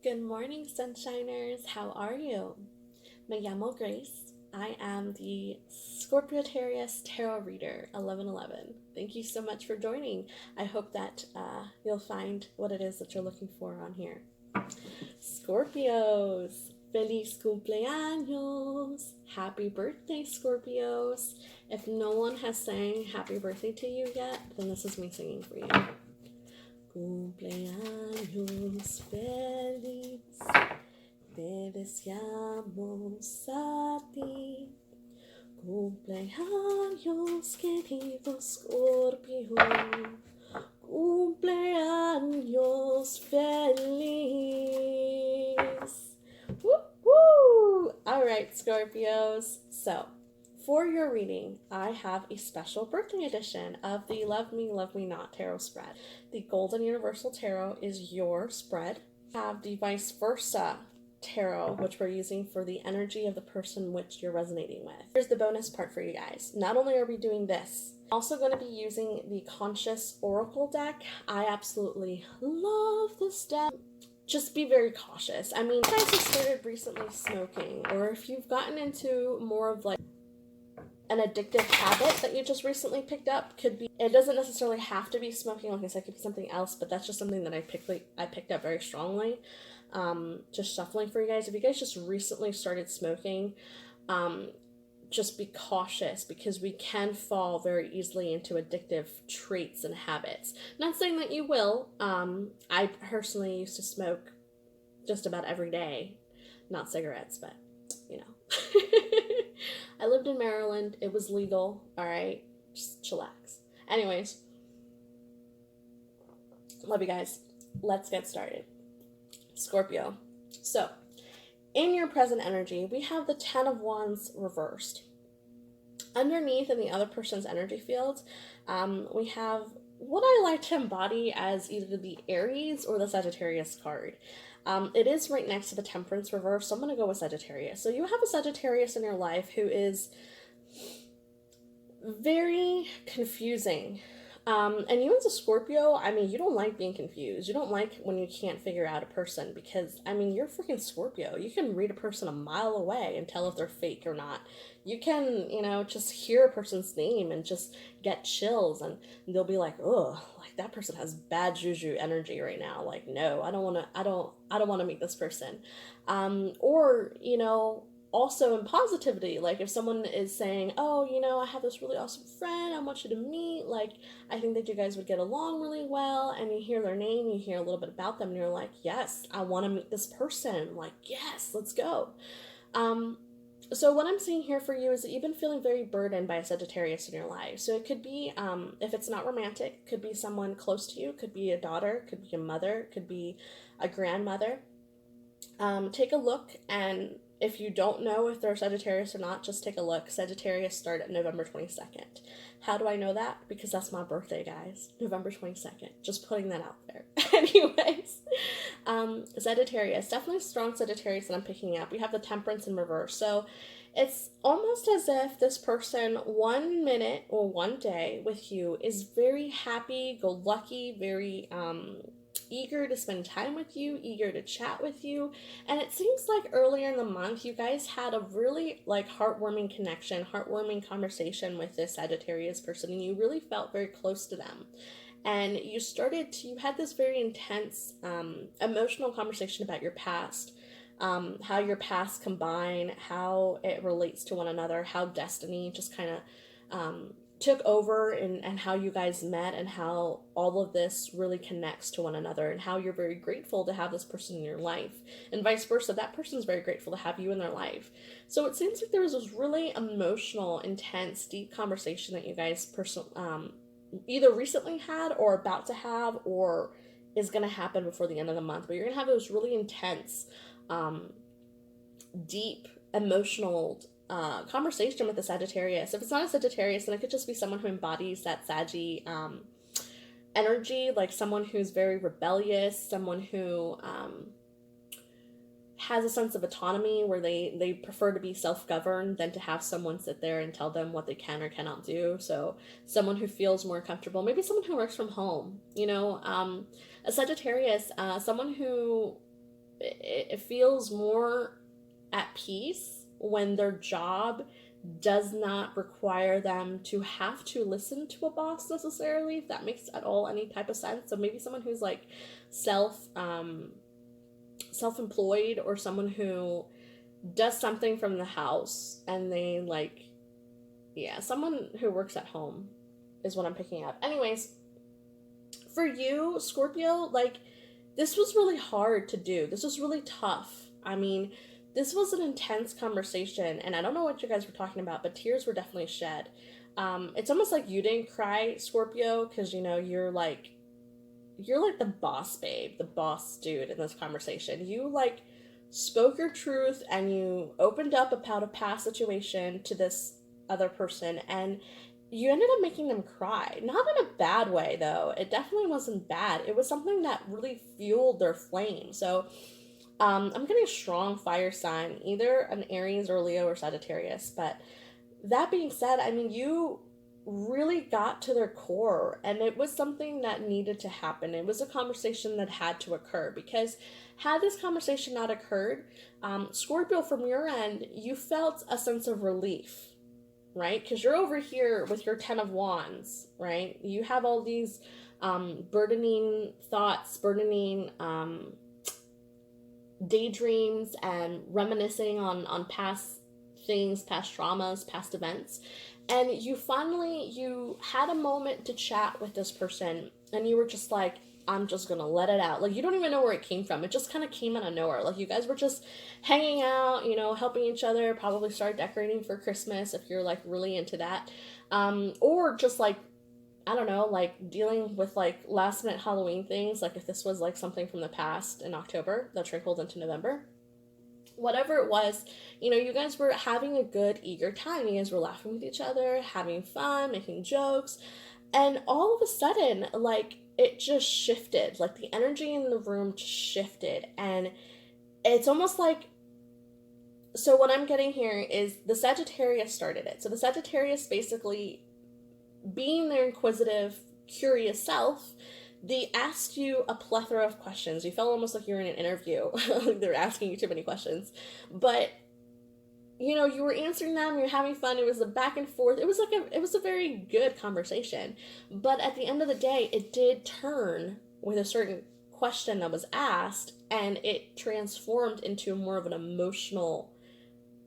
Good morning, Sunshiners. How are you? Me llamo Grace. I am the Scorpio Tarot Reader 1111. Thank you so much for joining. I hope that you'll find what it is that you're looking for on here. Scorpios, feliz cumpleaños. Happy birthday, Scorpios. If no one has sang happy birthday to you yet, then this is me singing for you. Cumpleaños feliz, te deseamos a ti. Cumpleaños querido Scorpio, cumpleaños feliz. Woo woo! All right, Scorpios. So, for your reading, I have a special birthday edition of the Love Me, Love Me Not tarot spread. The Golden Universal Tarot is your spread. I have the Vice Versa Tarot, which we're using for the energy of the person which you're resonating with. Here's the bonus part for you guys. Not only are we doing this, I'm also going to be using the Conscious Oracle deck. I absolutely love this deck. Just be very cautious. I mean, if you guys have started recently smoking, or if you've gotten into more of like an addictive habit that you just recently picked up, could be, it doesn't necessarily have to be smoking, like I said, it could be something else, but that's just something that I picked up very strongly. Just shuffling for you guys. If you guys just recently started smoking, just be cautious, because we can fall very easily into addictive traits and habits. Not saying that you will. I personally used to smoke just about every day. Not cigarettes, but you know. I lived in Maryland. It was legal. All right, just chillax. Anyways, love you guys. Let's get started. Scorpio. So, in your present energy, we have the 10 of Wands reversed. Underneath in the other person's energy field, we have what I like to embody as either the Aries or the Sagittarius card. It is right next to the Temperance reverse, so I'm going to go with Sagittarius. So you have a Sagittarius in your life who is very confusing. And you as a Scorpio, I mean, you don't like being confused. You don't like when you can't figure out a person, because, I mean, you're freaking Scorpio. You can read a person a mile away and tell if they're fake or not. You can, you know, just hear a person's name and just get chills, and they'll be like, ugh, like that person has bad juju energy right now. Like, no, I don't want to meet this person. Or, you know, also in positivity, like if someone is saying, oh, you know, I have this really awesome friend I want you to meet, like I think that you guys would get along really well, and you hear their name, you hear a little bit about them, and you're like, yes, I want to meet this person, like, yes, let's go. So what I'm seeing here for you is that you've been feeling very burdened by a Sagittarius in your life. So it could be, if it's not romantic, could be someone close to you, could be a daughter, could be a mother, could be a grandmother. Take a look, and if you don't know if they're Sagittarius or not, just take a look. Sagittarius start at November 22nd. How do I know that? Because that's my birthday, guys. November 22nd. Just putting that out there. Anyways, Sagittarius. Definitely strong Sagittarius that I'm picking up. We have the Temperance in reverse. So it's almost as if this person 1 minute or 1 day with you is very happy, go lucky, very eager to spend time with you, eager to chat with you. And it seems like earlier in the month you guys had a really like heartwarming connection, heartwarming conversation with this Sagittarius person, and you really felt very close to them. And you had this very intense emotional conversation about your past, how your past combine, how it relates to one another, how destiny just kind of took over, and how you guys met, and how all of this really connects to one another, and how you're very grateful to have this person in your life, and vice versa, that person is very grateful to have you in their life. So it seems like there was this really emotional, intense, deep conversation that you guys either recently had or about to have, or is going to happen before the end of the month, but you're going to have those really intense, deep, emotional conversation with the Sagittarius. If it's not a Sagittarius, then it could just be someone who embodies that Saggy energy, like someone who's very rebellious, someone who has a sense of autonomy, where they prefer to be self-governed than to have someone sit there and tell them what they can or cannot do. So someone who feels more comfortable, maybe someone who works from home, you know, a Sagittarius, someone who it feels more at peace when their job does not require them to have to listen to a boss necessarily, if that makes at all any type of sense. So maybe someone who's like self-employed, or someone who does something from the house and they like, yeah, someone who works at home is what I'm picking up. Anyways, for you, Scorpio, like, this was really hard to do. This was really tough. I mean, this was an intense conversation, and I don't know what you guys were talking about, but tears were definitely shed. It's almost like you didn't cry, Scorpio, because, you know, you're like the boss babe, the boss dude in this conversation. You, like, spoke your truth, and you opened up about a past situation to this other person, and you ended up making them cry. Not in a bad way, though. It definitely wasn't bad. It was something that really fueled their flame. So, I'm getting a strong fire sign, either an Aries or Leo or Sagittarius. But that being said, I mean, you really got to their core, and it was something that needed to happen. It was a conversation that had to occur, because had this conversation not occurred, Scorpio, from your end, you felt a sense of relief, right? Because you're over here with your 10 of Wands, right? You have all these burdening thoughts, burdening daydreams, and reminiscing on past things, past traumas, past events. And you had a moment to chat with this person, and you were just like, I'm just gonna let it out. Like, you don't even know where it came from. It just kind of came out of nowhere. Like, you guys were just hanging out, you know, helping each other, probably start decorating for Christmas if you're, like, really into that. Or just, like, I don't know, like, dealing with, like, last minute Halloween things. Like, if this was, like, something from the past in October that trickled into November. Whatever it was, you know, you guys were having a good, eager time. You guys were laughing with each other, having fun, making jokes. And all of a sudden, like, it just shifted. Like, the energy in the room just shifted. And it's almost like, so what I'm getting here is the Sagittarius started it. So the Sagittarius, basically being their inquisitive, curious self, they asked you a plethora of questions. You felt almost like you were in an interview. Like, they're asking you too many questions. But, you know, you were answering them, you're having fun. It was a back and forth. It was a very good conversation. But at the end of the day, it did turn with a certain question that was asked, and it transformed into more of an emotional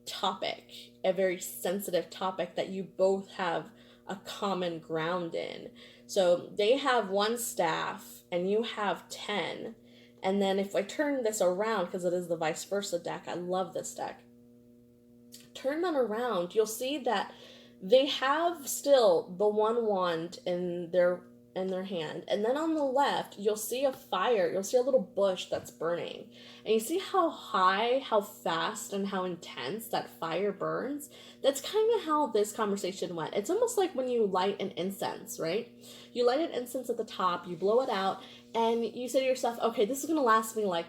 topic, a very sensitive topic that you both have a common ground in. So they have one staff and you have 10. And then if I turn this around, because it is the vice versa deck, I love this deck. Turn them around, you'll see that they have still the one wand in their hand, and then on the left you'll see a fire, you'll see a little bush that's burning, and you see how high, how fast, and how intense that fire burns. That's kind of how this conversation went. It's almost like when you light an incense, right? You light an incense at the top, you blow it out, and you say to yourself, okay, this is going to last me, like,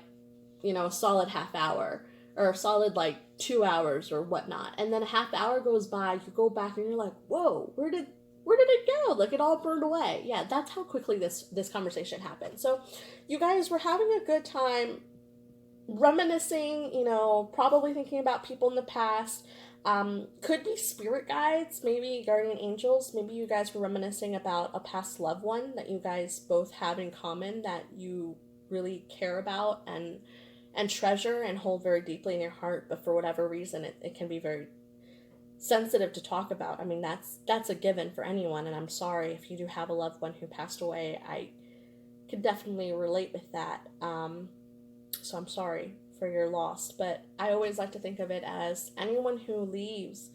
you know, a solid half hour, or a solid, like, 2 hours or whatnot. And then a half hour goes by, you go back and you're like, whoa, where did it go? Like, it all burned away. Yeah, that's how quickly this conversation happened. So you guys were having a good time, reminiscing, you know, probably thinking about people in the past. Could be spirit guides, maybe guardian angels. Maybe you guys were reminiscing about a past loved one that you guys both have in common, that you really care about and treasure and hold very deeply in your heart. But for whatever reason, it can be very sensitive to talk about. I mean, that's a given for anyone, and I'm sorry if you do have a loved one who passed away. I could definitely relate with that. So I'm sorry for your loss, but I always like to think of it as anyone who leaves.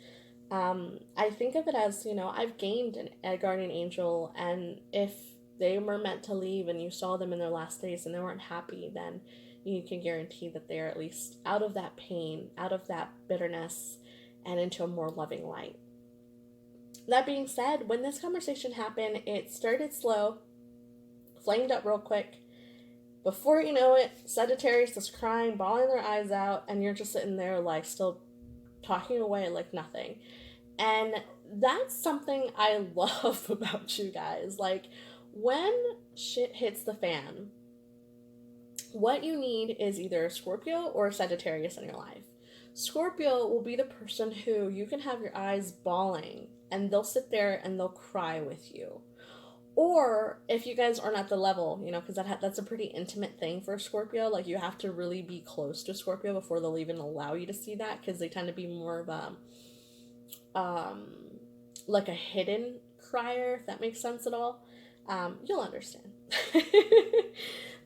I think of it as, you know, I've gained a guardian angel, and if they were meant to leave and you saw them in their last days and they weren't happy, then you can guarantee that they're at least out of that pain, out of that bitterness, and into a more loving light. That being said, when this conversation happened, it started slow, flamed up real quick. Before you know it, Sagittarius is crying, bawling their eyes out, and you're just sitting there, like, still talking away like nothing. And that's something I love about you guys. Like, when shit hits the fan, What you need is either a Scorpio or a Sagittarius in your life. Scorpio will be the person who you can have your eyes bawling and they'll sit there and they'll cry with you. Or if you guys aren't at the level, because that's a pretty intimate thing for a Scorpio. Like, you have to really be close to Scorpio before they'll even allow you to see that, because they tend to be more of like a hidden crier, if that makes sense at all. You'll understand.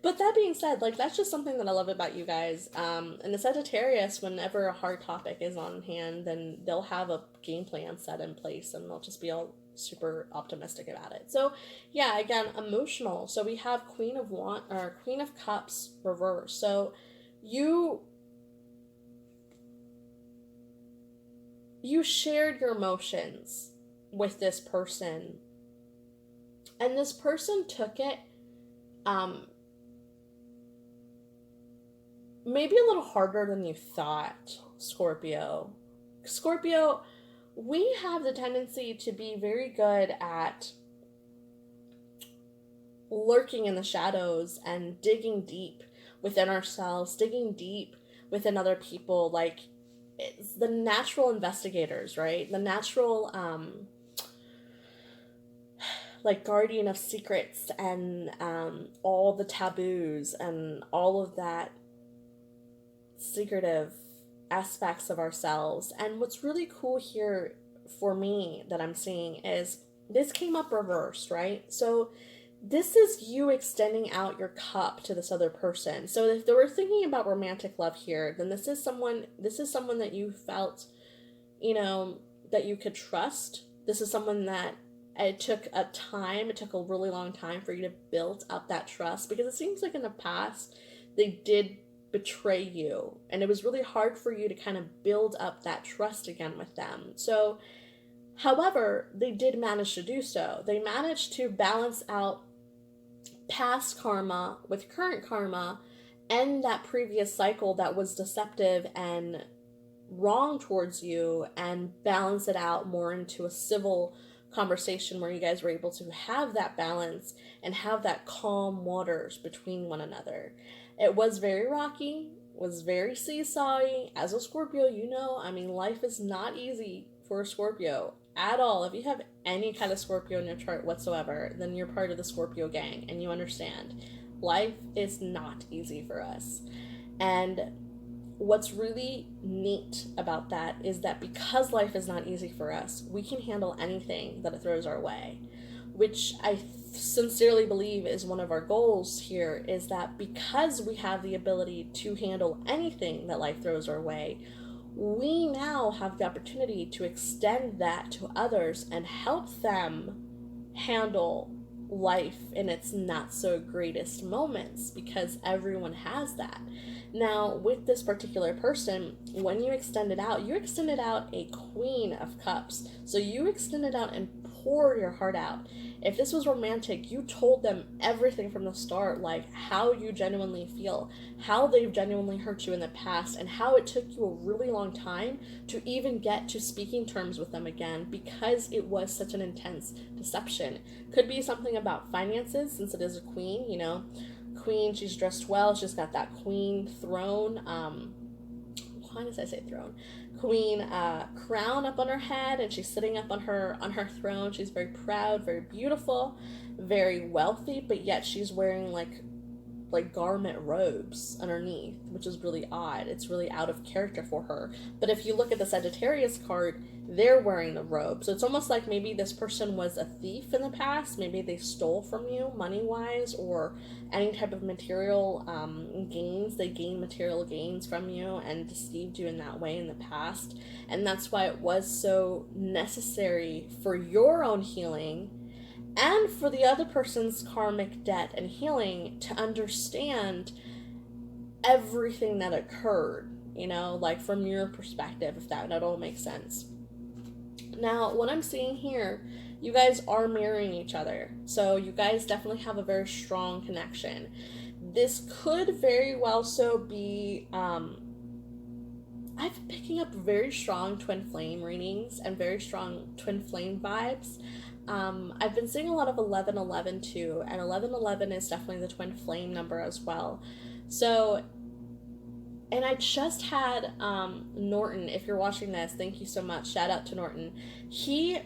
But that being said, like, that's just something that I love about you guys. And the Sagittarius, whenever a hard topic is on hand, then they'll have a game plan set in place and they'll just be all super optimistic about it. So yeah, again, emotional. So we have Queen of Cups reverse. So you shared your emotions with this person, and this person took it maybe a little harder than you thought. Scorpio, we have the tendency to be very good at lurking in the shadows and digging deep within ourselves, digging deep within other people. Like, it's the natural investigators, right? The natural like guardian of secrets, and all the taboos and all of that secretive aspects of ourselves. And what's really cool here for me that I'm seeing is this came up reversed, right? So this is you extending out your cup to this other person. So if they were thinking about romantic love here, then this is someone that you felt, that you could trust. This is someone that it took a really long time for you to build up that trust, because it seems like in the past they did betray you, and it was really hard for you to kind of build up that trust again with them. So, however, they did manage to do so. They managed to balance out past karma with current karma, and that previous cycle that was deceptive and wrong towards you, and balance it out more into a civil conversation where you guys were able to have that balance and have that calm waters between one another. It was very rocky, was very seesawy. As a Scorpio, life is not easy for a Scorpio at all. If you have any kind of Scorpio in your chart whatsoever, then you're part of the Scorpio gang and you understand. Life is not easy for us. And what's really neat about that is that because life is not easy for us, we can handle anything that it throws our way, which I sincerely believe is one of our goals here, is that because we have the ability to handle anything that life throws our way, we now have the opportunity to extend that to others and help them handle life in its not so greatest moments, because everyone has that. Now, with this particular person, when you extended out a Queen of Cups. So you extended out and poured your heart out. If this was romantic, you told them everything from the start, like how you genuinely feel, how they've genuinely hurt you in the past, and how it took you a really long time to even get to speaking terms with them again, because it was such an intense deception. Could be something about finances, since it is a queen, Queen, she's dressed well, she's got that queen throne, why did I say throne? Queen crown up on her head, and she's sitting up on her throne. She's very proud, very beautiful, very wealthy, but yet she's wearing like garment robes underneath, which is really odd. It's really out of character for her. But if you look at the Sagittarius card, they're wearing the robe. So it's almost like maybe this person was a thief in the past. Maybe they stole from you money-wise, or any type of material gains. They gained material gains from you and deceived you in that way in the past. And that's why it was so necessary for your own healing and for the other person's karmic debt and healing to understand everything that occurred, like from your perspective, if that all makes sense. Now, what I'm seeing here, you guys are mirroring each other. So you guys definitely have a very strong connection. This could very well so be, I'm picking up very strong twin flame readings and very strong twin flame vibes. I've been seeing a lot of 1111 too, and 1111 is definitely the twin flame number as well. So, and I just had Norton, if you're watching this, thank you so much. Shout out to Norton. He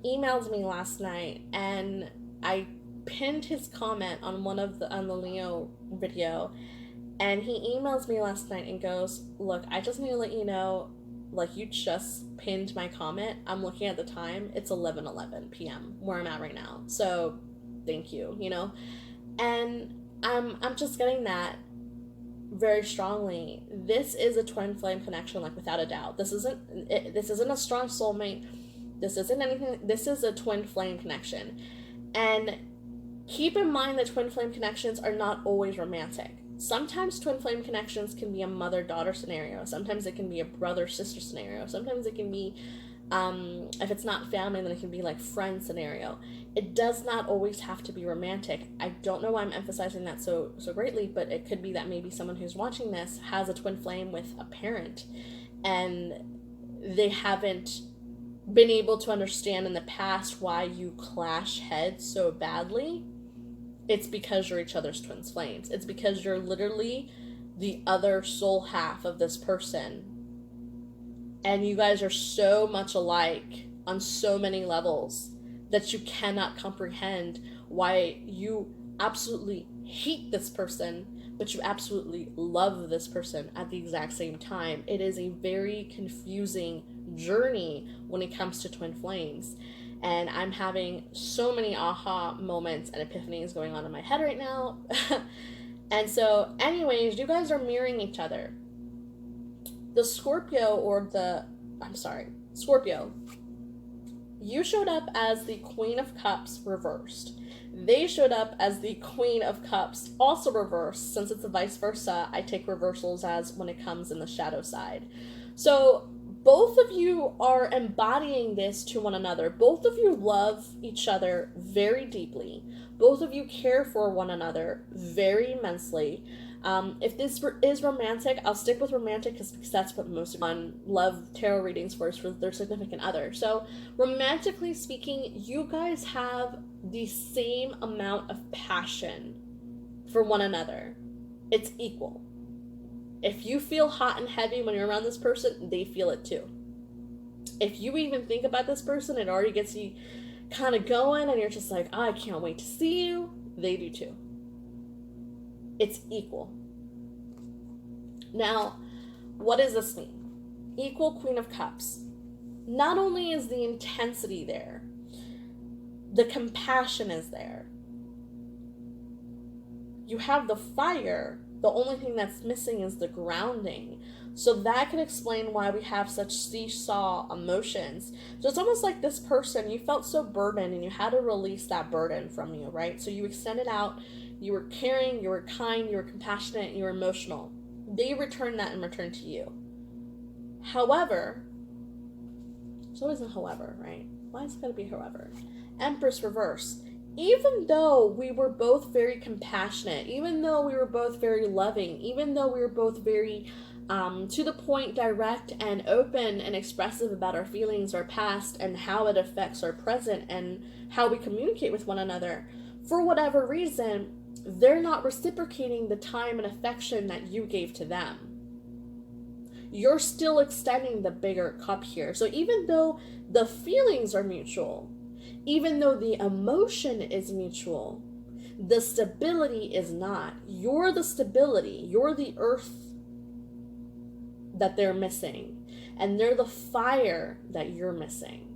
emailed me last night, and I pinned his comment on on the Leo video, and he emails me last night and goes, "Look, I just need to let you know, like, you just pinned my comment. I'm looking at the time. It's 11:11 p.m. where I'm at right now. So, thank you, you know?" And I'm just getting that very strongly. This is a twin flame connection, like, without a doubt. This isn't a strong soulmate. This isn't anything. This is a twin flame connection. And keep in mind that twin flame connections are not always romantic. Sometimes twin flame connections can be a mother-daughter scenario. Sometimes it can be a brother-sister scenario. Sometimes it can be, if it's not family, then it can be like friend scenario. It does not always have to be romantic. I don't know why I'm emphasizing that so greatly, but it could be that maybe someone who's watching this has a twin flame with a parent, and they haven't been able to understand in the past why you clash heads so badly. It's because you're each other's twin flames. It's because you're literally the other soul half of this person. And you guys are so much alike on so many levels that you cannot comprehend why you absolutely hate this person, but you absolutely love this person at the exact same time. It is a very confusing journey when it comes to twin flames. And I'm having so many aha moments and epiphanies going on in my head right now. And so, anyways, you guys are mirroring each other. The Scorpio, you showed up as the Queen of Cups reversed. They showed up as the Queen of Cups also reversed. Since it's the vice versa, I take reversals as when it comes in the shadow side. So both of you are embodying this to one another. Both of you love each other very deeply. Both of you care for one another very immensely. If this is romantic, I'll stick with romantic because that's what most of them love tarot readings for their significant other. So romantically speaking, you guys have the same amount of passion for one another. It's equal. If you feel hot and heavy when you're around this person, they feel it too. If you even think about this person, it already gets you kind of going and you're just like, oh, I can't wait to see you. They do too. It's equal. Now, what does this mean? Equal Queen of Cups. Not only is the intensity there, the compassion is there. You have the fire. The only thing that's missing is the grounding. So that could explain why we have such seesaw emotions. So it's almost like this person, you felt so burdened and you had to release that burden from you, right? So you extended out, you were caring, you were kind, you were compassionate, you were emotional. They returned that in return to you. However, there's always a however, right? Why is it gotta be however? Empress reverse. Even though we were both very compassionate, even though we were both very loving, even though we were both very to the point, direct, and open and expressive about our feelings, our past, and how it affects our present, and how we communicate with one another, for whatever reason, they're not reciprocating the time and affection that you gave to them. You're still extending the bigger cup here. So even though the feelings are mutual, even though the emotion is mutual, the stability is not. You're the stability. You're the earth that they're missing. And they're the fire that you're missing.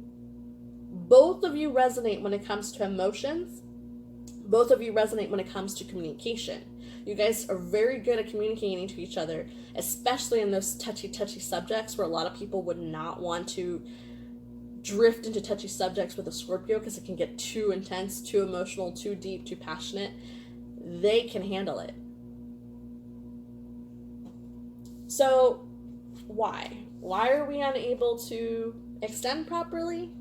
Both of you resonate when it comes to emotions. Both of you resonate when it comes to communication. You guys are very good at communicating to each other, especially in those touchy subjects where a lot of people would not want to drift into touchy subjects with a Scorpio because it can get too intense, too emotional, too deep, too passionate. They can handle it. So why? Why are we unable to extend properly?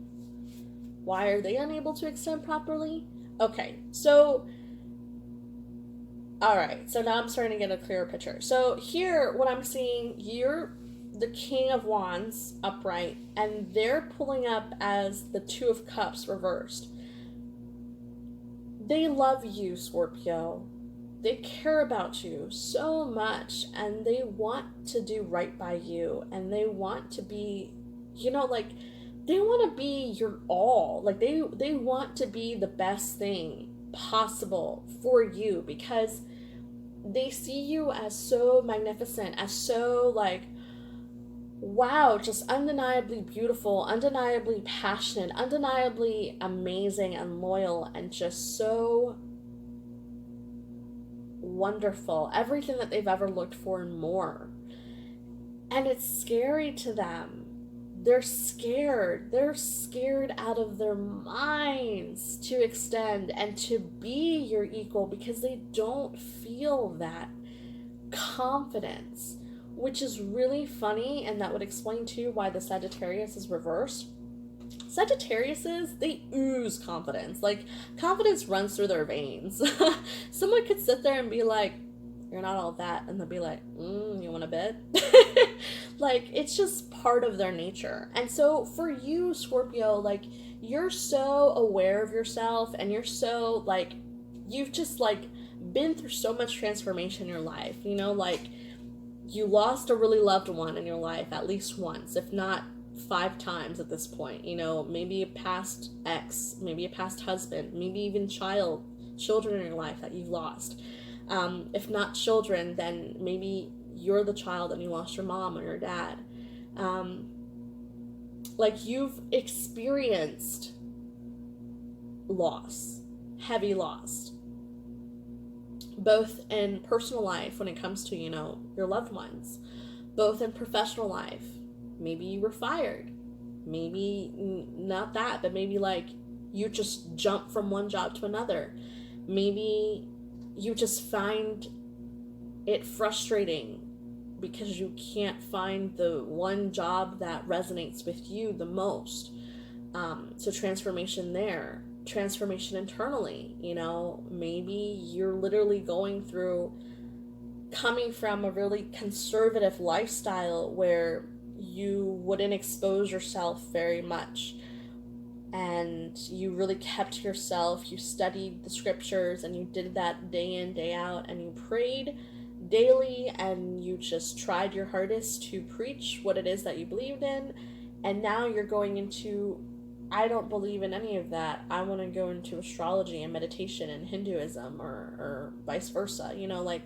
Why are they unable to extend properly? Okay, so all right, so now I'm starting to get a clearer picture. So here, what I'm seeing, you're the King of Wands upright, and they're pulling up as the Two of Cups reversed. They love you, Scorpio. They care about you so much, and they want to do right by you, and they want to be, like, they want to be your all. Like, they want to be the best thing possible for you, because they see you as so magnificent, as so, like, wow, just undeniably beautiful, undeniably passionate, undeniably amazing and loyal, and just so wonderful. Everything that they've ever looked for and more. And it's scary to them. They're scared. They're scared out of their minds to extend and to be your equal, because they don't feel that confidence, which is really funny, and that would explain too why the Sagittarius is reversed. Sagittariuses, they ooze confidence. Like, confidence runs through their veins. Someone could sit there and be like, you're not all that, and they'll be like, you want a bit? Like, it's just part of their nature. And so for you, Scorpio, like, you're so aware of yourself, and you're so, like, you've just, like, been through so much transformation in your life. Like, you lost a really loved one in your life at least once, if not 5 times at this point. Maybe a past ex, maybe a past husband, maybe even children in your life that you've lost. If not children, then maybe you're the child and you lost your mom or your dad. Like, you've experienced loss, heavy loss, both in personal life when it comes to, your loved ones, both in professional life. Maybe you were fired, maybe not that, but maybe, like, you just jump from one job to another. Maybe you just find it frustrating because you can't find the one job that resonates with you the most. So transformation there, transformation internally. Maybe you're literally coming from a really conservative lifestyle where you wouldn't expose yourself very much, and you really kept yourself. You studied the scriptures, and you did that day in, day out, and you prayed daily, and you just tried your hardest to preach what it is that you believed in. And now you're going into, I don't believe in any of that, I want to go into astrology and meditation and Hinduism, or vice versa. Like,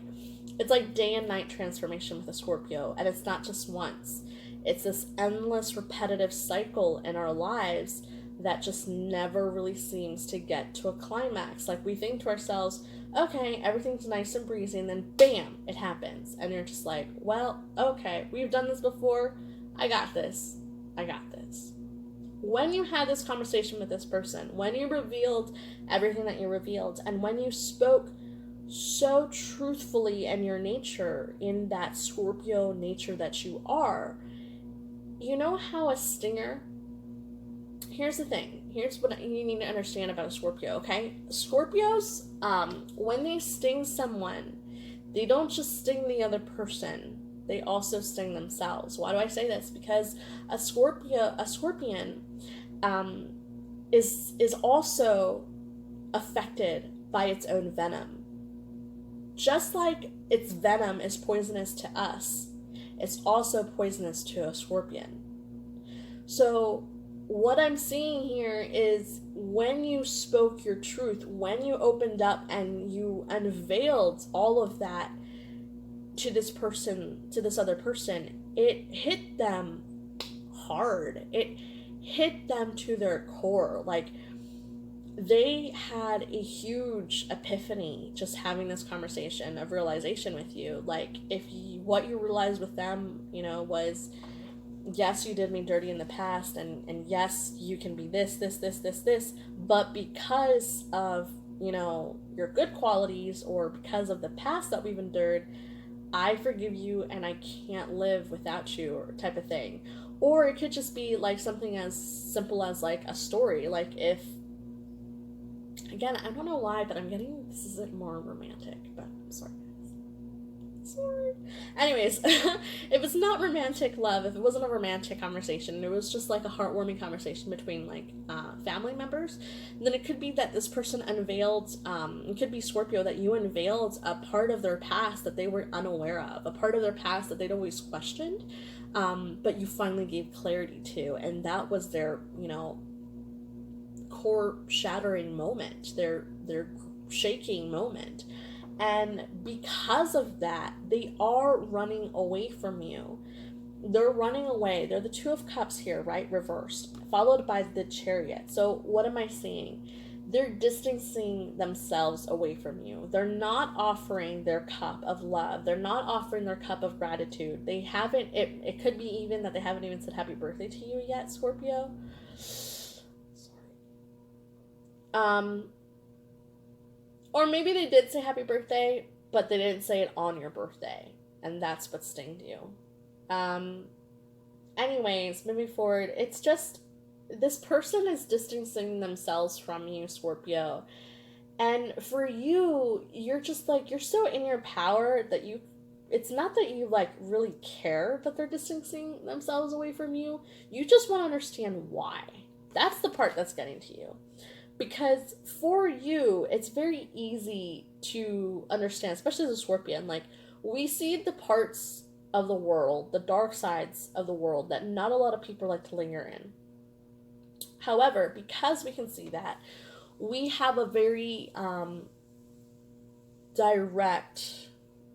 it's like day and night transformation with a Scorpio, and it's not just once. It's this endless repetitive cycle in our lives that just never really seems to get to a climax. Like, we think to ourselves, okay, everything's nice and breezy, and then bam, it happens. And you're just like, well, okay, we've done this before. I got this. When you had this conversation with this person, when you revealed everything that you revealed, and when you spoke so truthfully in your nature, in that Scorpio nature that you are, you know how a stinger, here's the thing, here's what you need to understand about a Scorpio, okay? Scorpios, when they sting someone, they don't just sting the other person, they also sting themselves. Why do I say this? Because a scorpion is also affected by its own venom. Just like its venom is poisonous to us, it's also poisonous to a scorpion. So what I'm seeing here is, when you spoke your truth, when you opened up and you unveiled all of that to this other person, it hit them hard. It hit them to their core. Like, they had a huge epiphany just having this conversation of realization with you. Like, what you realized with them, was, yes, you did me dirty in the past, and yes, you can be this, but because of, your good qualities, or because of the past that we've endured, I forgive you and I can't live without you, or type of thing. Or it could just be like something as simple as like a story. Like, if, again, I don't know why, but I'm getting, this is more romantic, but I'm sorry. Sorry. Anyways, if it's not romantic love, if it wasn't a romantic conversation, it was just like a heartwarming conversation between like family members, then it could be that this person unveiled, it could be Scorpio, that you unveiled a part of their past that they were unaware of, a part of their past that they'd always questioned, but you finally gave clarity to, and that was their, you know, core shattering moment, their shaking moment. And because of that, they are running away from you. They're running away. They're the Two of Cups here, right? Reversed, followed by the Chariot. So what am I seeing? They're distancing themselves away from you. They're not offering their cup of love. They're not offering their cup of gratitude. They haven't, it could be even that they haven't even said happy birthday to you yet, Scorpio. Sorry. Or maybe they did say happy birthday, but they didn't say it on your birthday. And that's what stinged you. Anyways, moving forward, it's just, this person is distancing themselves from you, Scorpio. And for you, you're just like, you're so in your power that you, it's not that you like really care that they're distancing themselves away from you. You just want to understand why. That's the part that's getting to you. Because for you, it's very easy to understand, especially as a Scorpion. Like, we see the parts of the world, the dark sides of the world, that not a lot of people like to linger in. However, because we can see that, we have a very direct,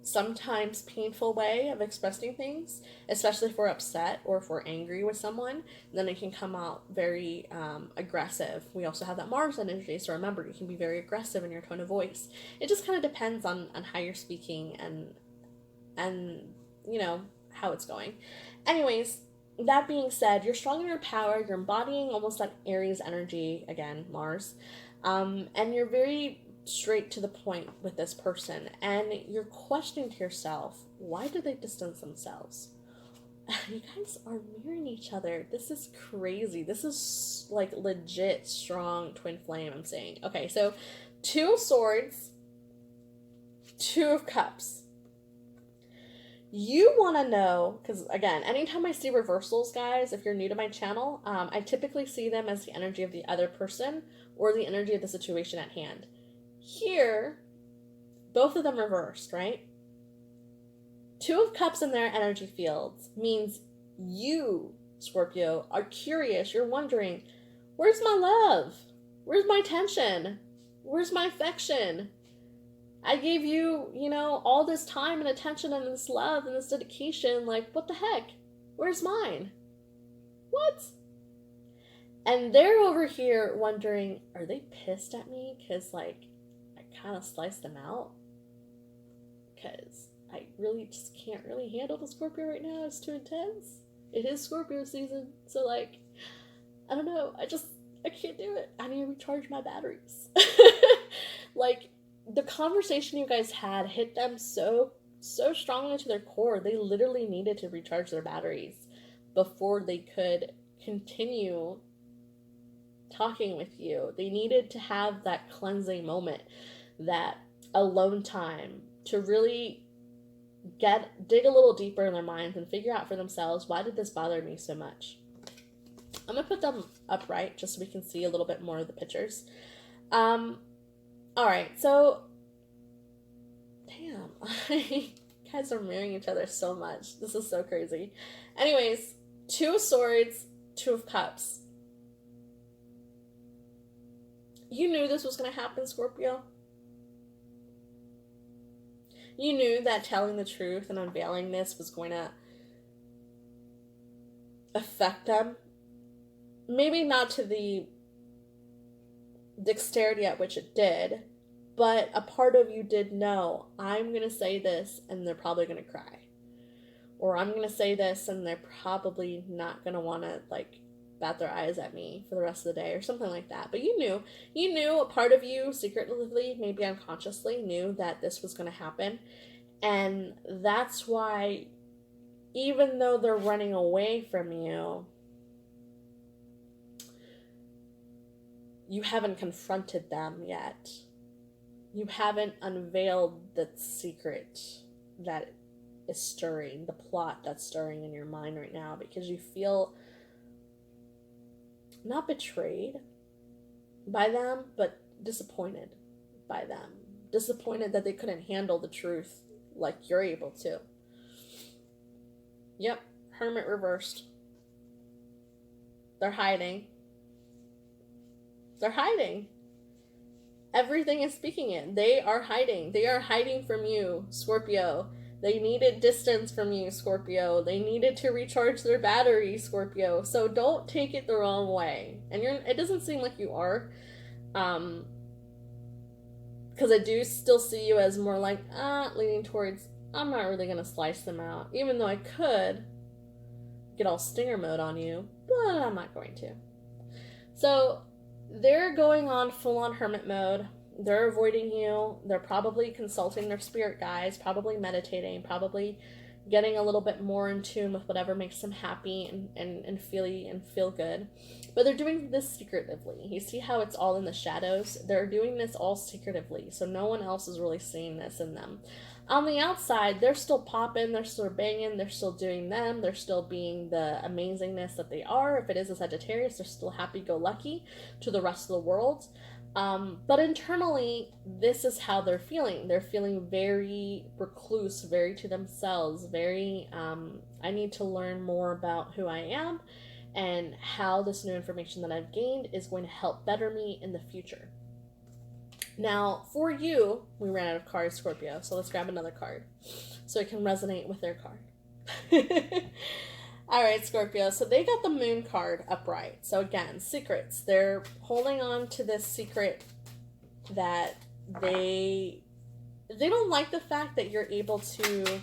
sometimes painful way of expressing things, especially if we're upset or if we're angry with someone. Then it can come out very aggressive. We also have that Mars energy, so remember, you can be very aggressive in your tone of voice. It just kind of depends on how you're speaking and you know, how it's going. Anyways, that being said, you're strong in your power. You're embodying almost that Aries energy, again, Mars, and you're very straight to the point with this person, and you're questioning to yourself, why did they distance themselves? You guys are mirroring each other. This is crazy. This is like legit strong twin flame, I'm saying. Okay, so Two of Swords, Two of Cups. You want to know, because again, anytime I see reversals, guys, if you're new to my channel, I typically see them as the energy of the other person or the energy of the situation at hand. Here, both of them reversed, right? Two of Cups in their energy fields means you, Scorpio, are curious. You're wondering, where's my love? Where's my attention? Where's my affection? I gave you, you know, all this time and attention and this love and this dedication. Like, what the heck? Where's mine? What? And they're over here wondering, are they pissed at me? Because, like, kind of slice them out, because I really just can't really handle the Scorpio right now. It's too intense. It is Scorpio season, so like, I don't know, I can't do it. I need to recharge my batteries. Like, the conversation you guys had hit them so strongly to their core. They literally needed to recharge their batteries before they could continue talking with you. They needed to have that cleansing moment, that alone time, to really dig a little deeper in their minds and figure out for themselves, why did this bother me so much? I'm gonna put them upright just so we can see a little bit more of the pictures. All right, so damn, you guys are mirroring each other so much. This is so crazy. Anyways, Two of Swords, Two of Cups. You knew this was gonna happen, Scorpio. You knew that telling the truth and unveiling this was going to affect them. Maybe not to the dexterity at which it did, but a part of you did know, I'm going to say this and they're probably going to cry. Or I'm going to say this and they're probably not going to want to, like, bat their eyes at me for the rest of the day or something like that. But you knew a part of you secretly, maybe unconsciously, knew that this was going to happen. And that's why, even though they're running away from you, you haven't confronted them yet. You haven't unveiled the secret that is stirring, the plot that's stirring in your mind right now, because you feel not betrayed by them, but disappointed by them. Disappointed that they couldn't handle the truth like you're able to. Yep, Hermit reversed. They're hiding. They're hiding. Everything is speaking it. They are hiding. They are hiding from you, Scorpio. They needed distance from you, Scorpio. They needed to recharge their battery, Scorpio. So don't take it the wrong way. And it doesn't seem like you are. Because I do still see you as more like, leaning towards, I'm not really going to slice them out. Even though I could get all stinger mode on you, but I'm not going to. So they're going on full-on hermit mode. They're avoiding you. They're probably consulting their spirit guides, probably meditating, probably getting a little bit more in tune with whatever makes them happy and feel good. But they're doing this secretively. You see how it's all in the shadows? They're doing this all secretively, so no one else is really seeing this in them. On the outside, they're still popping, they're still banging, they're still doing them, they're still being the amazingness that they are. If it is a Sagittarius, they're still happy-go-lucky to the rest of the world. But internally, this is how they're feeling. They're feeling very recluse, very to themselves, very, I need to learn more about who I am and how this new information that I've gained is going to help better me in the future. Now, for you, we ran out of cards, Scorpio, so let's grab another card so it can resonate with their card. All right, Scorpio, so they got the Moon card upright. So again, secrets. They're holding on to this secret that they don't like the fact that you're able to,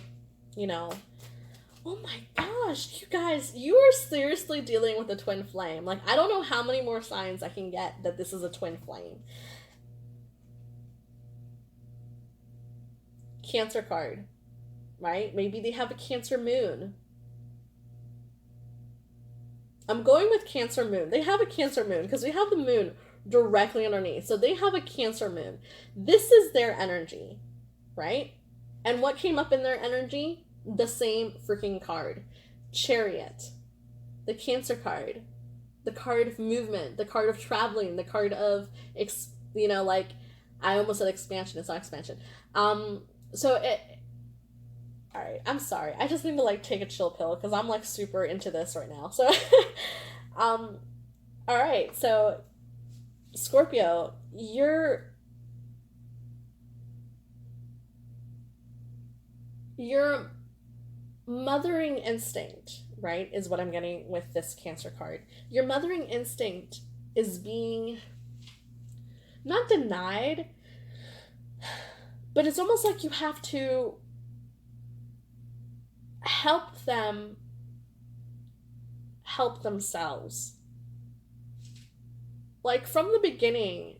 oh my gosh, you guys, you are seriously dealing with a twin flame. Like, I don't know how many more signs I can get that this is a twin flame. Cancer card, right? Maybe they have a Cancer moon. I'm going with Cancer moon. They have a Cancer moon because we have the moon directly underneath. So they have a Cancer moon. This is their energy, right? And what came up in their energy? The same freaking card. Chariot. The Cancer card. The card of movement. The card of traveling. The card of, I almost said expansion. It's not expansion. Alright, I'm sorry. I just need to, take a chill pill, because I'm, super into this right now. So, alright, so, Scorpio, your mothering instinct, right, is what I'm getting with this Cancer card. Your mothering instinct is being not denied, but it's almost like you have to help them help themselves. Like, from the beginning,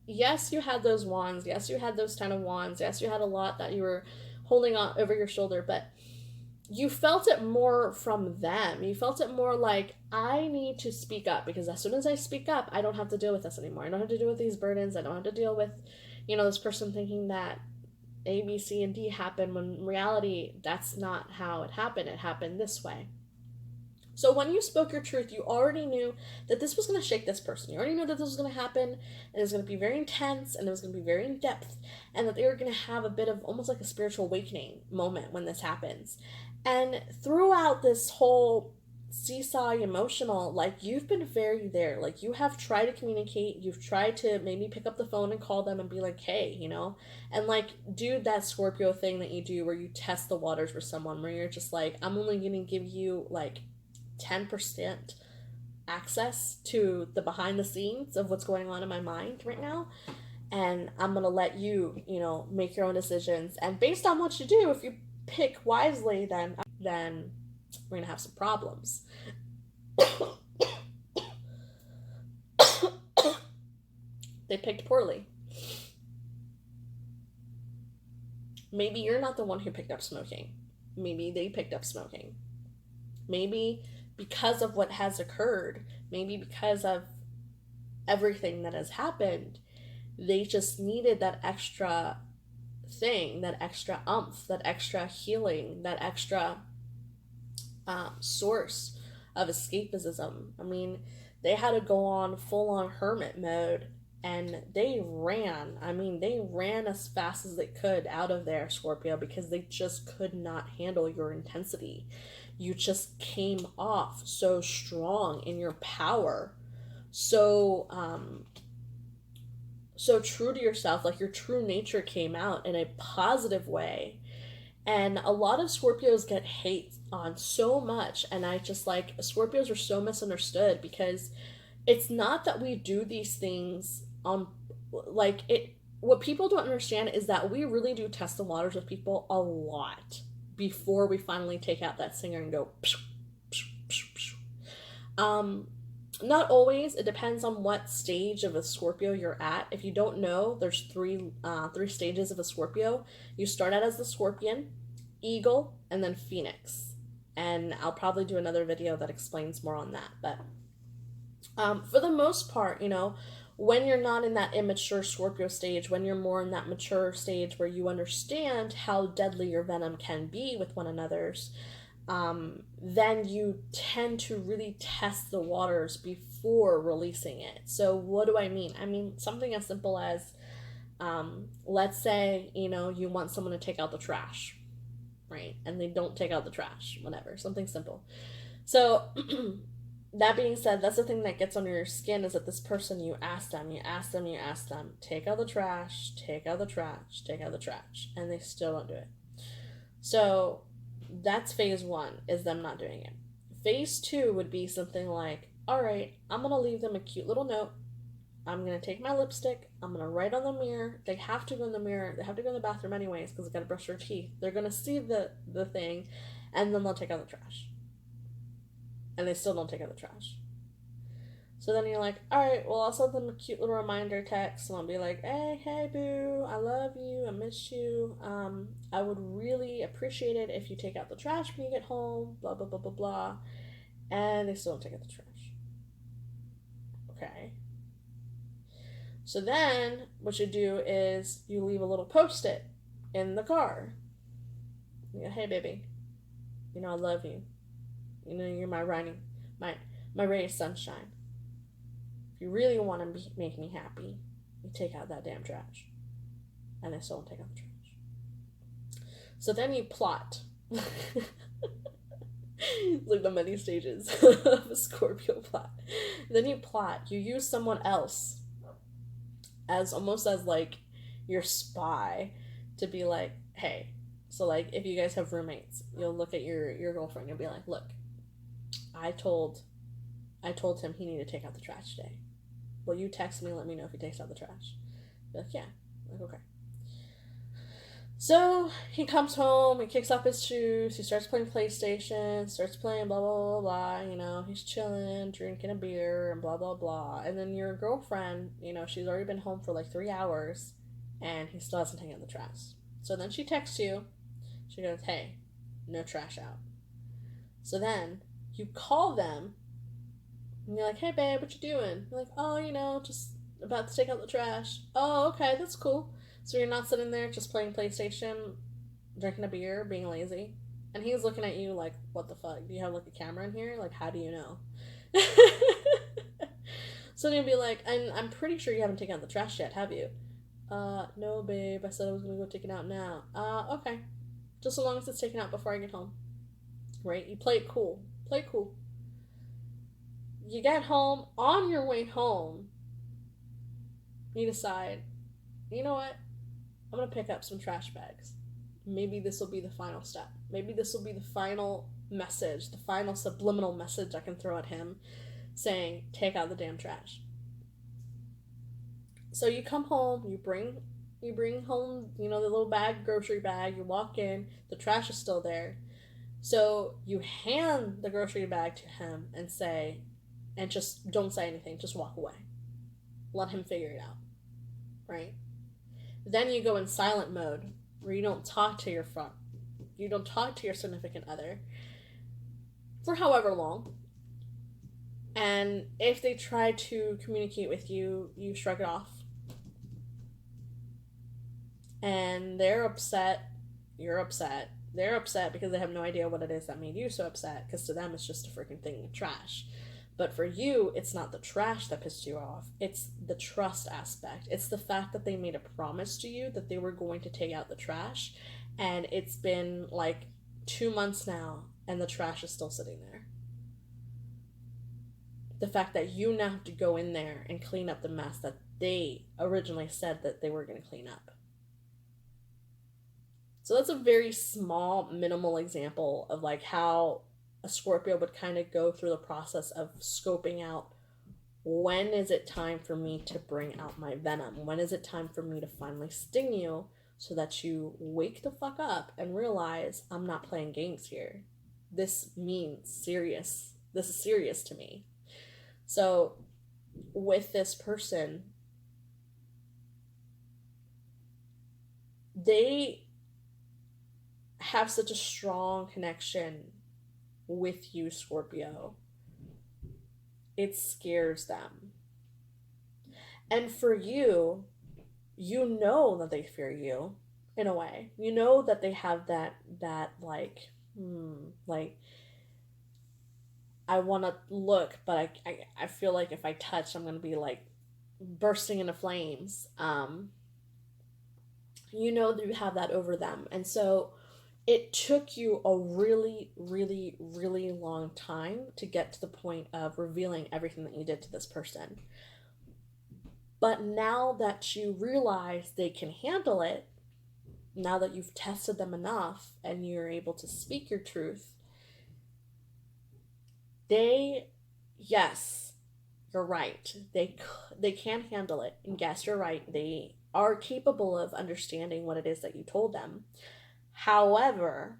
yes, you had those wands, yes, you had those 10 of wands, yes, you had a lot that you were holding on over your shoulder, but you felt it more from them. You felt it more like, I need to speak up, because as soon as I speak up, I don't have to deal with this anymore. I don't have to deal with these burdens. I don't have to deal with, this person thinking that A, B, C, and D happened, when in reality, that's not how it happened. It happened this way. So when you spoke your truth, you already knew that this was going to shake this person. You already knew that this was going to happen, and it was going to be very intense, and it was going to be very in depth, and that they were going to have a bit of almost like a spiritual awakening moment when this happens. And throughout this whole seesaw emotional, you've been very there. You have tried to communicate. You've tried to maybe pick up the phone and call them and be like, hey, and do that Scorpio thing that you do where you test the waters with someone, where you're just like, I'm only going to give you 10% access to the behind the scenes of what's going on in my mind right now, and I'm going to let you, make your own decisions, and based on what you do, if you pick wisely, then we're going to have some problems. They picked poorly. Maybe you're not the one who picked up smoking. Maybe they picked up smoking. Maybe because of what has occurred, maybe because of everything that has happened, they just needed that extra thing, that extra umph, that extra healing, that extra source of escapism. I mean, they had to go on full on hermit mode, and they ran. I mean, they ran as fast as they could out of there, Scorpio, because they just could not handle your intensity. You just came off so strong in your power, so so true to yourself, like your true nature came out in a positive way. And a lot of Scorpios get hate on so much, and I just like, Scorpios are so misunderstood, because it's not that we do these things on, like, it, what people don't understand is that we really do test the waters with people a lot before we finally take out that singer and go psh, psh, psh, psh. Not always. It depends on what stage of a Scorpio you're at. If you don't know, there's three stages of a Scorpio. You start out as the Scorpion, Eagle, and then Phoenix. And I'll probably do another video that explains more on that. But for the most part, you know, when you're not in that immature Scorpio stage, when you're more in that mature stage where you understand how deadly your venom can be with one another's, then you tend to really test the waters before releasing it. So what do I mean? I mean something as simple as, let's say, you know, you want someone to take out the trash, right? And they don't take out the trash, whatever, something simple. So that being said, that's the thing that gets under your skin, is that this person, you ask them, take out the trash, take out the trash, take out the trash, and they still don't do it. So that's phase one, is them not doing it. Phase two would be something like, all right, I'm going to leave them a cute little note. I'm going to take my lipstick. I'm going to write on the mirror. They have to go in the mirror. They have to go in the bathroom anyways, because they got to brush their teeth. They're going to see the thing, and then they'll take out the trash. And they still don't take out the trash. So then you're like, all right, well, I'll send them a cute little reminder text, and I'll be like, hey, boo, I love you, I miss you. I would really appreciate it if you take out the trash when you get home, blah, blah, blah, blah, blah. And they still don't take out the trash. Okay. So then what you do is you leave a little Post-it in the car. You go, hey, baby, you know, I love you. You know, you're my ray of sunshine. If you really want to make me happy, you take out that damn trash. And they still don't take out the trash. So then you plot. Like the many stages of a Scorpio plot. Then you plot. You use someone else as almost as like your spy to be like, hey. So like if you guys have roommates, you'll look at your girlfriend and you'll be like, look, I told him he needed to take out the trash today. Will you text me and let me know if he takes out the trash? Be like, yeah. I'm like, okay. So he comes home, he kicks off his shoes, he starts playing PlayStation, starts playing blah, blah, blah, blah, you know, he's chilling, drinking a beer, and blah, blah, blah. And then your girlfriend, you know, she's already been home for like 3 hours, and he still hasn't taken out the trash. So then she texts you, she goes, hey, no trash out. So then you call them, and you're like, hey, babe, what you doing? You're like, oh, you know, just about to take out the trash. Oh, okay, that's cool. So you're not sitting there just playing PlayStation, drinking a beer, being lazy. And he's looking at you like, what the fuck? Do you have like a camera in here? Like, how do you know? So you'll be like, I'm pretty sure you haven't taken out the trash yet, have you? No, babe, I said I was going to go take it out now. Okay. Just so long as it's taken out before I get home. Right? You play it cool. Play it cool. You get home, on your way home, you decide, you know what? I'm going to pick up some trash bags. Maybe this will be the final step. Maybe this will be the final message, the final subliminal message I can throw at him saying, take out the damn trash. So you come home, you bring home, you know, the little bag, grocery bag, you walk in, the trash is still there. So you hand the grocery bag to him and say, and just don't say anything, just walk away. Let him figure it out, right? Then you go in silent mode, where you don't talk to your significant other for however long. And if they try to communicate with you, you shrug it off. and they're upset, you're upset. They're upset because they have no idea what it is that made you so upset, because to them it's just a freaking thing of trash. But for you, it's not the trash that pissed you off. It's the trust aspect. It's the fact that they made a promise to you that they were going to take out the trash. And it's been like 2 months now, and the trash is still sitting there. The fact that you now have to go in there and clean up the mess that they originally said that they were going to clean up. So that's a very small, minimal example of like how a Scorpio would kind of go through the process of scoping out, when is it time for me to bring out my venom? When is it time for me to finally sting you so that you wake the fuck up and realize I'm not playing games here. This means serious. This is serious to me. So with this person, they have such a strong connection with you, Scorpio. It scares them. And for you, you know that they fear you in a way. You know that they have that like I want to look, but I feel like if I touch, I'm going to be like bursting into flames. You know that you have that over them. And so it took you a really, really, really long time to get to the point of revealing everything that you did to this person. But now that you realize they can handle it, now that you've tested them enough and you're able to speak your truth, yes, you're right. They can handle it. And yes, you're right. They are capable of understanding what it is that you told them. However,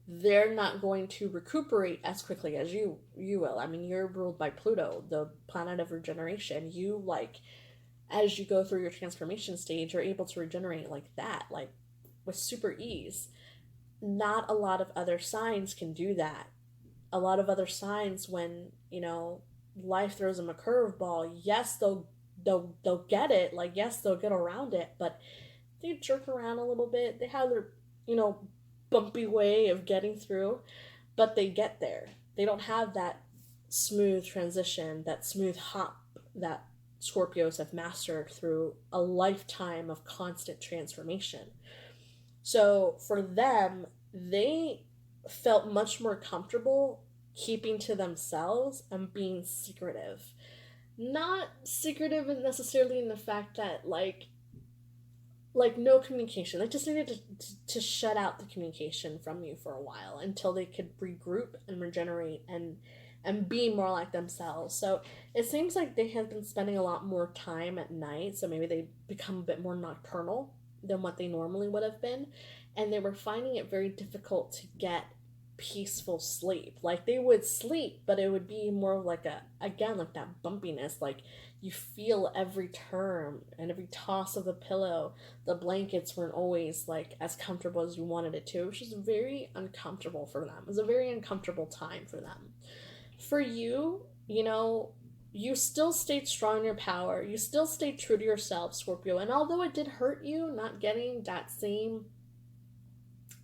they're not going to recuperate as quickly as you will. I mean, you're ruled by Pluto, the planet of regeneration. You, like, as you go through your transformation stage, you're able to regenerate like that, like with super ease. Not a lot of other signs can do that. A lot of other signs, when, life throws them a curveball, yes, they'll get it. Like, yes, they'll get around it, but they jerk around a little bit. They have their, bumpy way of getting through, but they get there. They don't have that smooth transition, that smooth hop that Scorpios have mastered through a lifetime of constant transformation. So for them, they felt much more comfortable keeping to themselves and being secretive. Not secretive necessarily in the fact that like no communication. They just needed to shut out the communication from you for a while until they could regroup and regenerate and be more like themselves. So it seems like they have been spending a lot more time at night, so maybe they become a bit more nocturnal than what they normally would have been, and they were finding it very difficult to get peaceful sleep. Like, they would sleep, but it would be more like like that bumpiness. Like, you feel every turn and every toss of the pillow. The blankets weren't always like as comfortable as you wanted it to, which is very uncomfortable for them. It was a very uncomfortable time for them. For you, you still stayed strong in your power. You still stayed true to yourself, Scorpio. And although it did hurt you not getting that same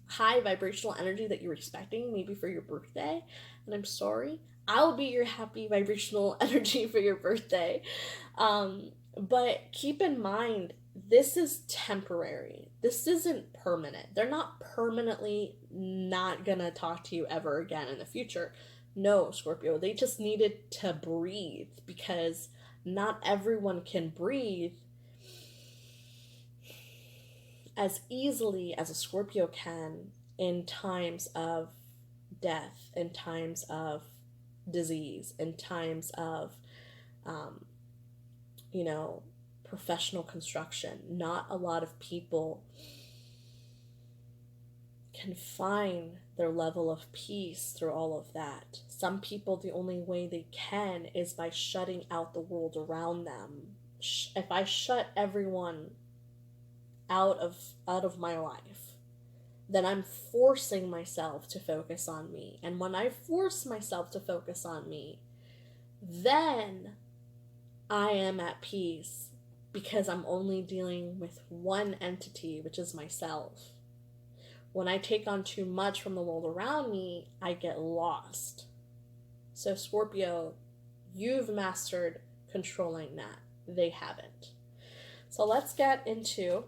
high vibrational energy that you're expecting, maybe for your birthday, and I'm sorry, I'll be your happy vibrational energy for your birthday. But keep in mind, this is temporary. This isn't permanent. They're not permanently not gonna talk to you ever again in the future. No, Scorpio, they just needed to breathe, because not everyone can breathe as easily as a Scorpio can in times of death, in times of disease, in times of, professional construction. Not a lot of people can find their level of peace through all of that. Some people, the only way they can is by shutting out the world around them. If I shut everyone out of my life, then I'm forcing myself to focus on me. And when I force myself to focus on me, then I am at peace, because I'm only dealing with one entity, which is myself. When I take on too much from the world around me, I get lost. So, Scorpio, you've mastered controlling that. They haven't. So let's get into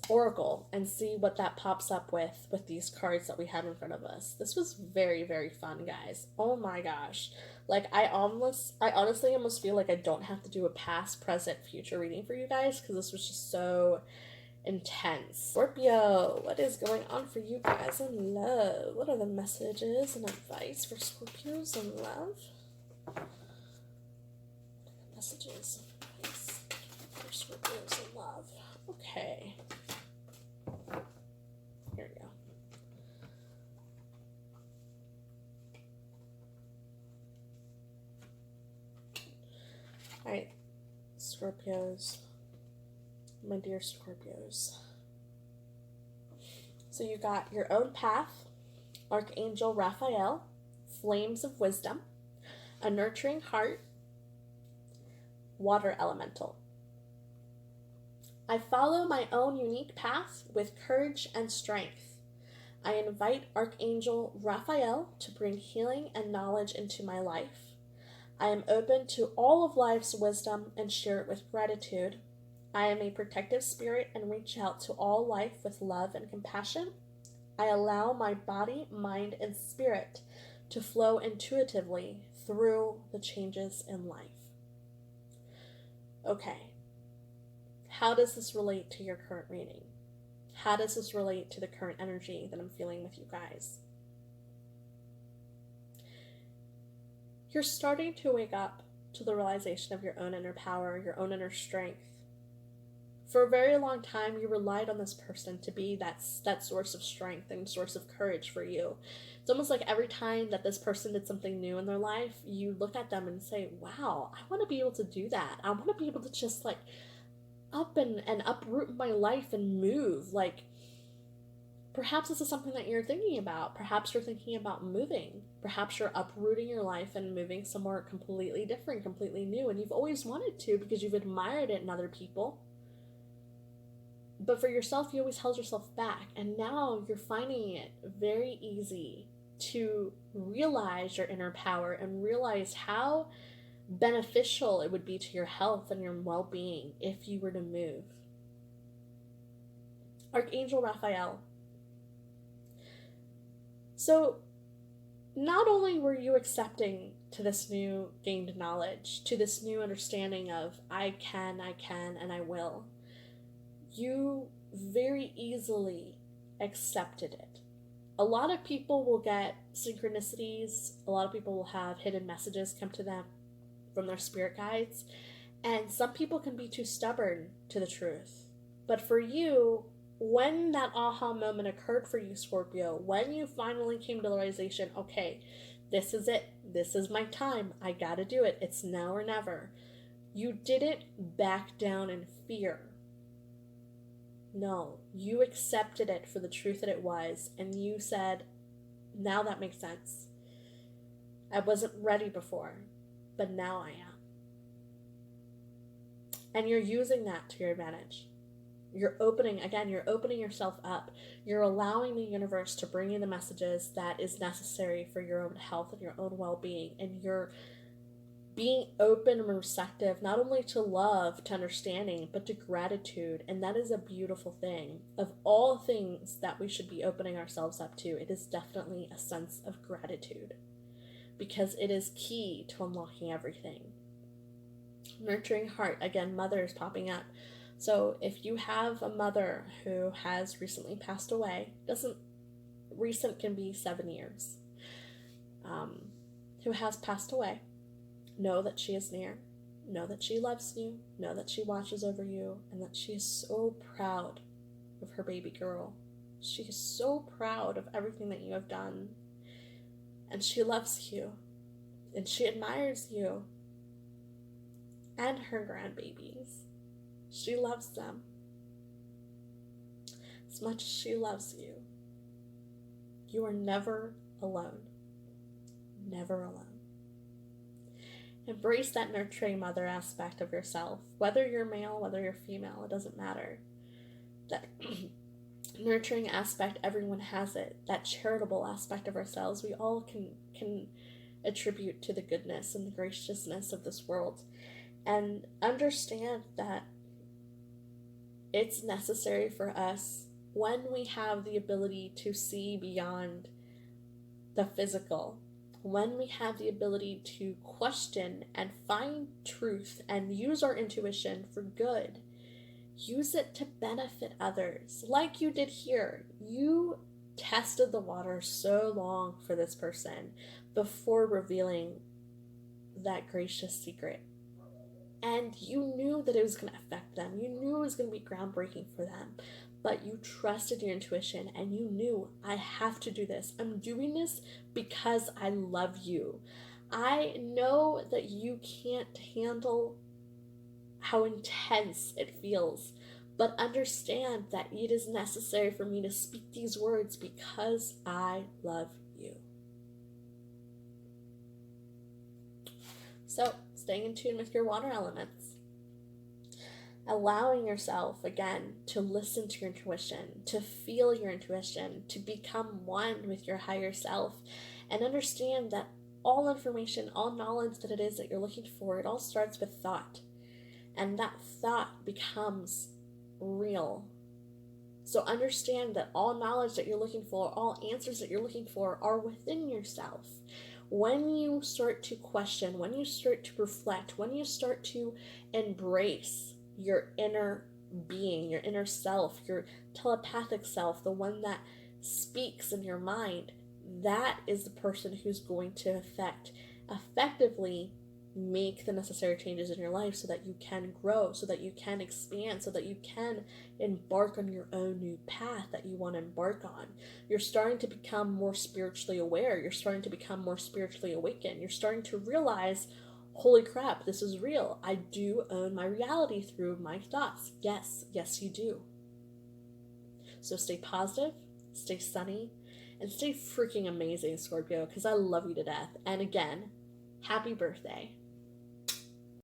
Oracle and see what that pops up with these cards that we have in front of us. This was very, very fun, guys. Oh my gosh. Like, I honestly almost feel like I don't have to do a past, present, future reading for you guys, because this was just so intense. Scorpio, what is going on for you guys in love? What are the messages and advice for Scorpios in love? Messages and advice for Scorpios in love. Okay. Here we go. Alright, Scorpios. My dear Scorpios. So you got your own path, Archangel Raphael, flames of wisdom, a nurturing heart, water elemental. I follow my own unique path with courage and strength. I invite Archangel Raphael to bring healing and knowledge into my life. I am open to all of life's wisdom and share it with gratitude. I am a protective spirit and reach out to all life with love and compassion. I allow my body, mind, and spirit to flow intuitively through the changes in life. Okay, how does this relate to your current reading? How does this relate to the current energy that I'm feeling with you guys? You're starting to wake up to the realization of your own inner power, your own inner strength. For a very long time, you relied on this person to be that source of strength and source of courage for you. It's almost like every time that this person did something new in their life, you look at them and say, wow, I want to be able to do that. I want to be able to just like up and uproot my life and move. Like, perhaps this is something that you're thinking about. Perhaps you're thinking about moving. Perhaps you're uprooting your life and moving somewhere completely different, completely new. And you've always wanted to because you've admired it in other people. But for yourself, you always held yourself back. And now you're finding it very easy to realize your inner power and realize how beneficial it would be to your health and your well-being if you were to move. Archangel Raphael. So not only were you accepting to this new gained knowledge, to this new understanding of I can, and I will, you very easily accepted it. A lot of people will get synchronicities. A lot of people will have hidden messages come to them from their spirit guides. And some people can be too stubborn to the truth. But for you, when that aha moment occurred for you, Scorpio, when you finally came to the realization, okay, this is it. This is my time. I gotta do it. It's now or never. You didn't back down in fear. No, you accepted it for the truth that it was, and you said, now that makes sense. I wasn't ready before, but now I am. And you're using that to your advantage. You're opening yourself up. You're allowing the universe to bring you the messages that is necessary for your own health and your own well-being, and you're being open and receptive, not only to love, to understanding, but to gratitude. And that is a beautiful thing. Of all things that we should be opening ourselves up to, it is definitely a sense of gratitude, because it is key to unlocking everything. Nurturing heart, again, mother is popping up. So if you have a mother who has recently passed away, recent can be 7 years, who has passed away, know that she is near, know that she loves you, know that she watches over you, and that she is so proud of her baby girl. She is so proud of everything that you have done, and she loves you, and she admires you and her grandbabies. She loves them as much as she loves you. You are never alone. Never alone. Embrace that nurturing mother aspect of yourself. Whether you're male, whether you're female, it doesn't matter. That nurturing aspect, everyone has it. That charitable aspect of ourselves, we all can attribute to the goodness and the graciousness of this world. And understand that it's necessary for us, when we have the ability to see beyond the physical, when we have the ability to question and find truth and use our intuition for good, use it to benefit others. Like you did here. You tested the water so long for this person before revealing that gracious secret. And you knew that it was going to affect them. You knew it was going to be groundbreaking for them. But you trusted your intuition and you knew, I have to do this. I'm doing this because I love you. I know that you can't handle how intense it feels, but understand that it is necessary for me to speak these words because I love you. So, staying in tune with your water elements. Allowing yourself, again, to listen to your intuition, to feel your intuition, to become one with your higher self, and understand that all information, all knowledge that it is that you're looking for, it all starts with thought. And that thought becomes real. So understand that all knowledge that you're looking for, all answers that you're looking for are within yourself. When you start to question, when you start to reflect, when you start to embrace your inner being, your inner self, your telepathic self, the one that speaks in your mind, that is the person who's going to effectively make the necessary changes in your life so that you can grow, so that you can expand, so that you can embark on your own new path that you want to embark on. You're starting to become more spiritually aware. You're starting to become more spiritually awakened. You're starting to realize, holy crap, this is real. I do own my reality through my thoughts. Yes, you do. So stay positive, stay sunny, and stay freaking amazing, Scorpio, because I love you to death. And again, happy birthday.